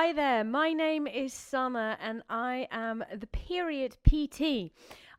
Hi there, my name is Sanne and I am the Period PT.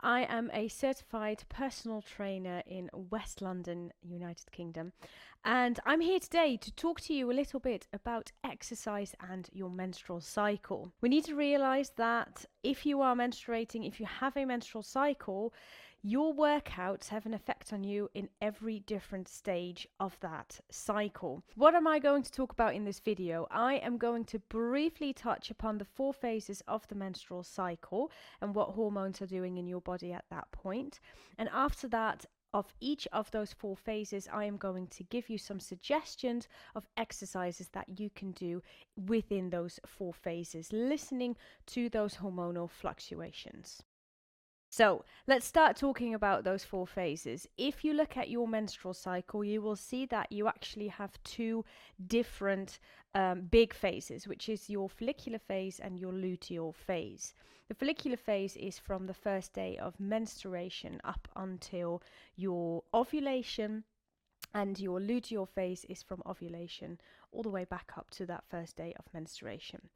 I am a certified personal trainer in West London, United Kingdom, and I'm here today to talk to you a little bit about exercise and your menstrual cycle. We need to realize that if you are menstruating, if you have a menstrual cycle, your workouts have an effect on you in every different stage of that cycle. What am I going to talk about in this video? I am going to briefly touch upon the 4 phases of the menstrual cycle and what hormones are doing in your body at that point. And after that, of each of those 4 phases, I am going to give you some suggestions of exercises that you can do within those 4 phases, listening to those hormonal fluctuations. So let's start talking about those 4 phases. If you look at your menstrual cycle, you will see that you actually have 2 different big phases, which is your follicular phase and your luteal phase. The follicular phase is from the first day of menstruation up until your ovulation, and your luteal phase is from ovulation all the way back up to that first day of menstruation.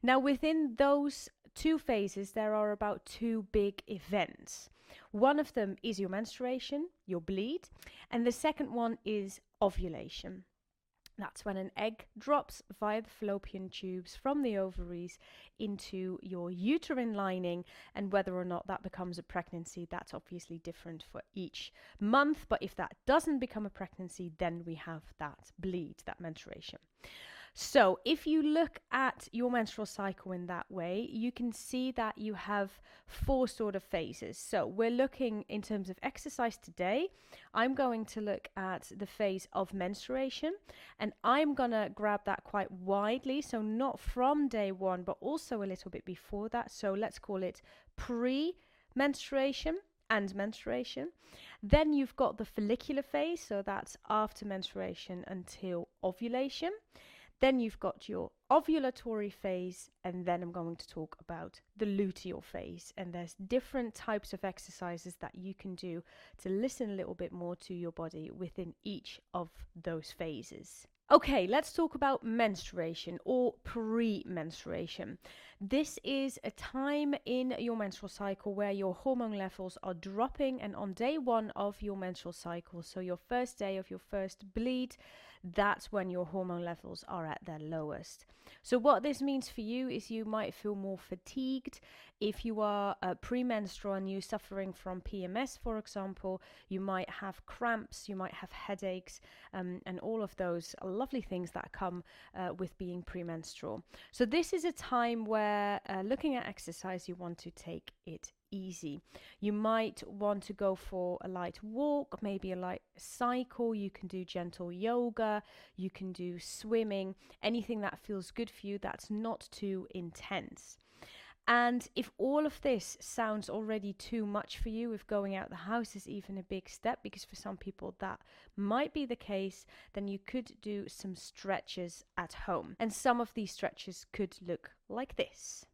Now, within those 2 phases, there are about 2 big events. One of them is your menstruation, your bleed, and the second one is ovulation. That's when an egg drops via the fallopian tubes from the ovaries into your uterine lining, and whether or not that becomes a pregnancy, that's obviously different for each month. But if that doesn't become a pregnancy, then we have that bleed, that menstruation. So if you look at your menstrual cycle in that way, you can see that you have 4 sort of phases. So we're looking in terms of exercise today. I'm going to look at the phase of menstruation, and I'm going to grab that quite widely. So not from day 1, but also a little bit before that. So let's call it pre-menstruation and menstruation. Then you've got the follicular phase. So that's after menstruation until ovulation. Then you've got your ovulatory phase, and then I'm going to talk about the luteal phase. And there's different types of exercises that you can do to listen a little bit more to your body within each of those phases. Okay, let's talk about menstruation or pre-menstruation. This is a time in your menstrual cycle where your hormone levels are dropping, and on day 1 of your menstrual cycle, so your first day of your first bleed, that's when your hormone levels are at their lowest. So what this means for you is you might feel more fatigued. If you are premenstrual and you're suffering from PMS, for example, you might have cramps, you might have headaches, and all of those lovely things that come with being premenstrual. So this is a time where looking at exercise, you want to take it easy. You might want to go for a light walk, maybe a light cycle. You can do gentle yoga, you can do swimming, anything that feels good for you that's not too intense. And if all of this sounds already too much for you, if going out the house is even a big step, because for some people that might be the case, then you could do some stretches at home. And some of these stretches could look like this.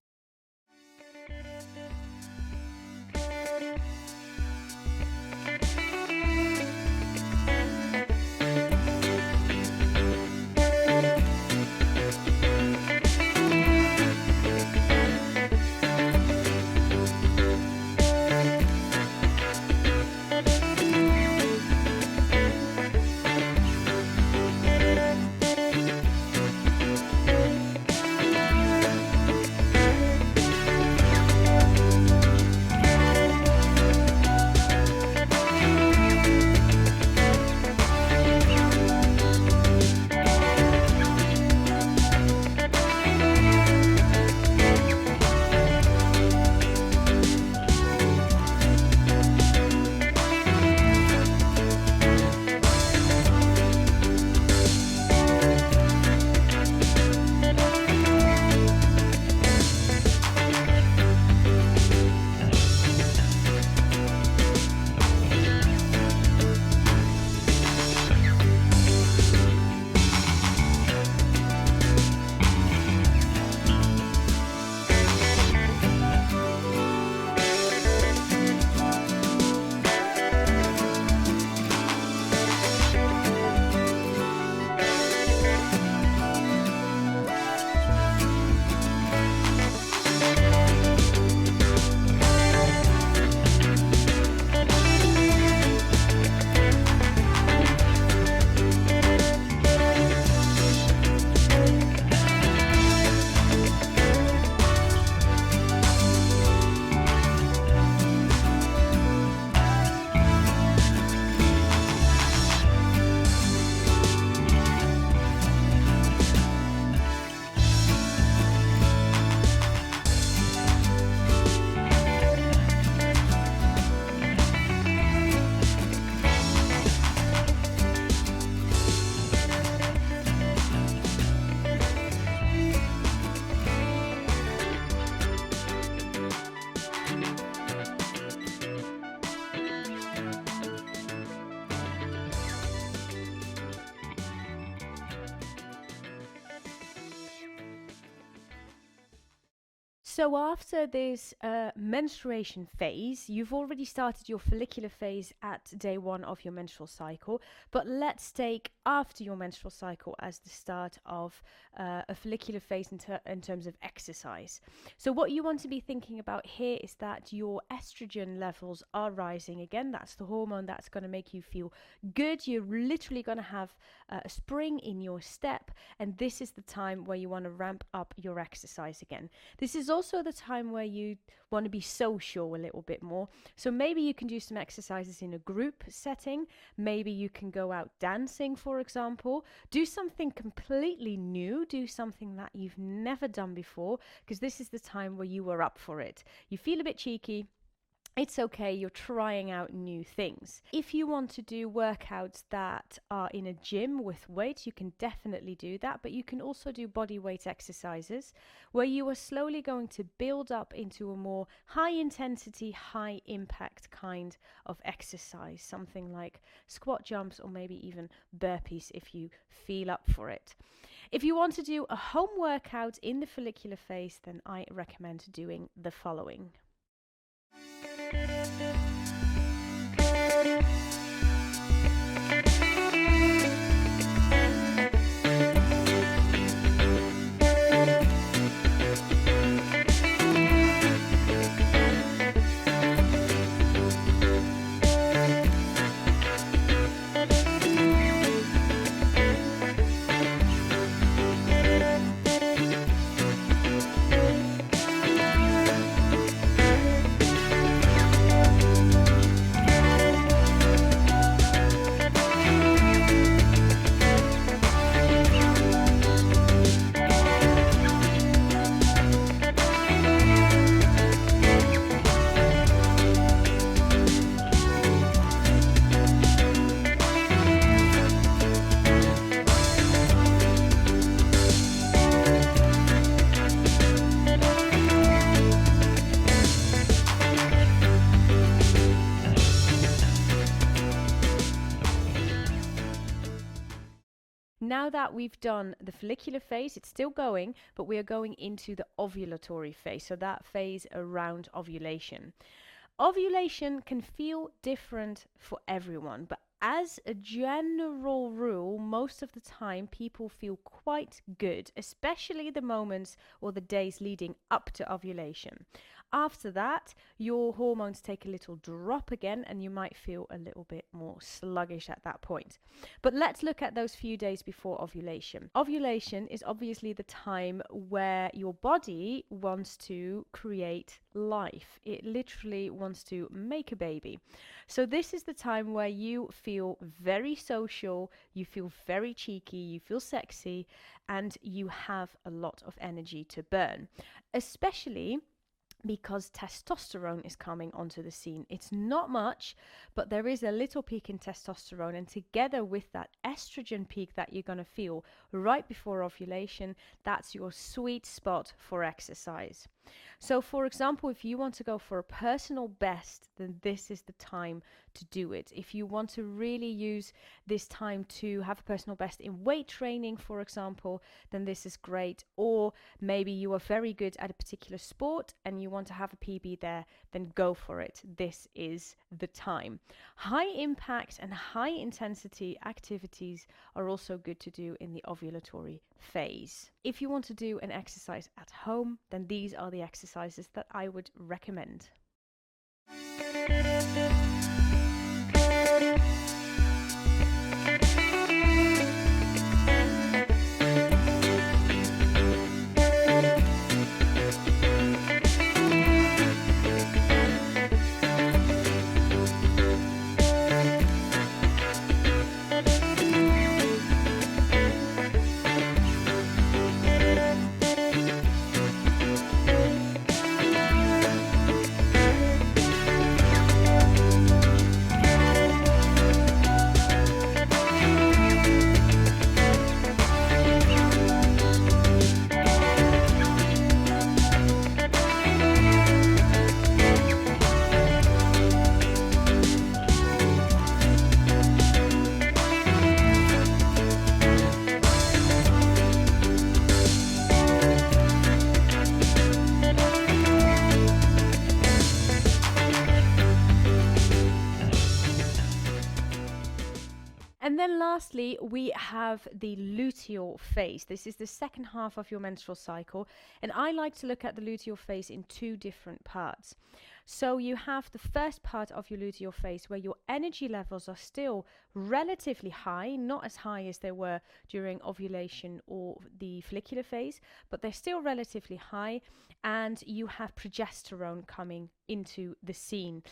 So after this menstruation phase, you've already started your follicular phase at day 1 of your menstrual cycle, but let's take after your menstrual cycle as the start of a follicular phase in terms of exercise. So what you want to be thinking about here is that your estrogen levels are rising again. That's the hormone that's going to make you feel good. You're literally going to have a spring in your step, and this is the time where you want to ramp up your exercise again. This is also the time where you want to be social a little bit more. So maybe you can do some exercises in a group setting. Maybe you can go out dancing, for example. Do something completely new. Do something that you've never done before, because this is the time where you are up for it. You feel a bit cheeky. It's okay, you're trying out new things. If you want to do workouts that are in a gym with weights, you can definitely do that, but you can also do body weight exercises where you are slowly going to build up into a more high intensity, high impact kind of exercise, something like squat jumps or maybe even burpees if you feel up for it. If you want to do a home workout in the follicular phase, then I recommend doing the following. Now that we've done the follicular phase, it's still going, but we are going into the ovulatory phase, so that phase around ovulation. Ovulation can feel different for everyone, but as a general rule, most of the time people feel quite good, especially the moments or the days leading up to ovulation. After that, your hormones take a little drop again, and you might feel a little bit more sluggish at that point. But let's look at those few days before ovulation. Ovulation is obviously the time where your body wants to create life. It literally wants to make a baby. So this is the time where you feel very social, you feel very cheeky, you feel sexy, and you have a lot of energy to burn, especially because testosterone is coming onto the scene. It's not much, but there is a little peak in testosterone, and together with that estrogen peak that you're going to feel right before ovulation, that's your sweet spot for exercise. So for example, if you want to go for a personal best, then this is the time to do it. If you want to really use this time to have a personal best in weight training, for example, then this is great. Or maybe you are very good at a particular sport and you want to have a PB there, then go for it. This is the time. High impact and high intensity activities are also good to do in the ovulatory phase. If you want to do an exercise at home, then these are the exercises that I would recommend. And then lastly, we have the luteal phase. This is the second half of your menstrual cycle. And I like to look at the luteal phase in two different parts. So you have the first part of your luteal phase where your energy levels are still relatively high, not as high as they were during ovulation or the follicular phase, but they're still relatively high, and you have progesterone coming into the scene.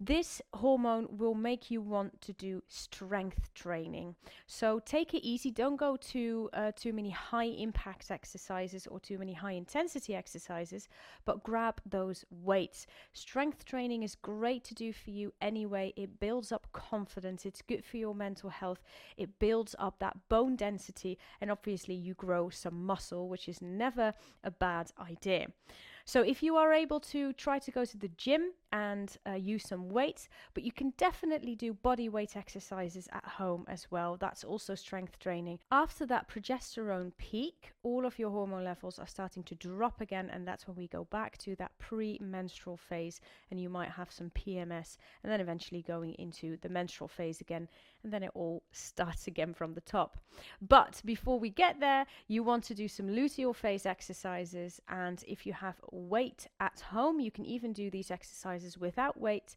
This hormone will make you want to do strength training. So take it easy. Don't go to too many high impact exercises or too many high intensity exercises, but grab those weights. Strength training is great to do for you anyway. It builds up confidence. It's good for your mental health. It builds up that bone density, and obviously you grow some muscle, which is never a bad idea. So if you are able to, try to go to the gym and use some weights, but you can definitely do body weight exercises at home as well. That's also strength training. After that progesterone peak, all of your hormone levels are starting to drop again, and that's when we go back to that pre-menstrual phase, and you might have some PMS, and then eventually going into the menstrual phase again, and then it all starts again from the top. But before we get there, you want to do some luteal phase exercises, and if you have weight at home, you can even do these exercises without weight.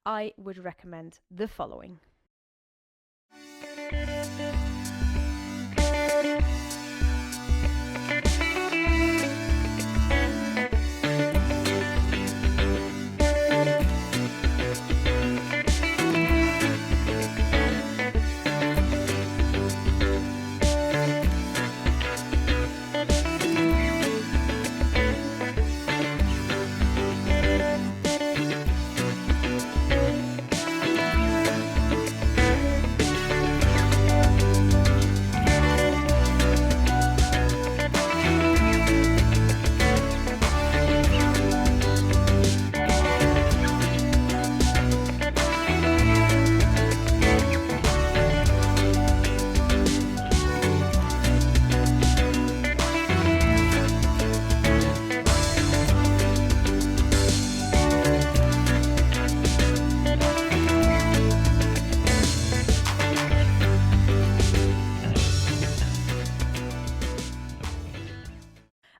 I would recommend the following.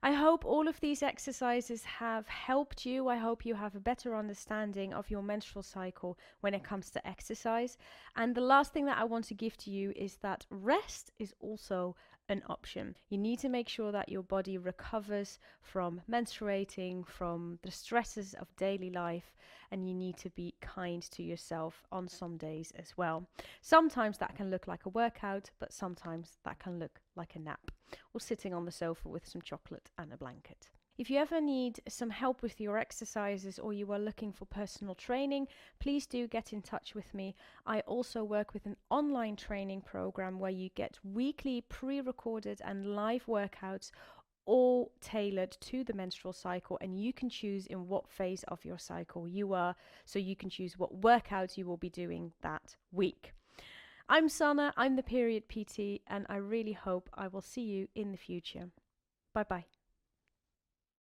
I hope all of these exercises have helped you. I hope you have a better understanding of your menstrual cycle when it comes to exercise. And the last thing that I want to give to you is that rest is also an option. You need to make sure that your body recovers from menstruating, from the stresses of daily life, and you need to be kind to yourself on some days as well. Sometimes that can look like a workout, but sometimes that can look like a nap or sitting on the sofa with some chocolate and a blanket. If you ever need some help with your exercises or you are looking for personal training, please do get in touch with me. I also work with an online training program where you get weekly pre-recorded and live workouts, all tailored to the menstrual cycle, and you can choose in what phase of your cycle you are, so you can choose what workouts you will be doing that week. I'm Sanne, I'm the Period PT, and I really hope I will see you in the future. Bye bye.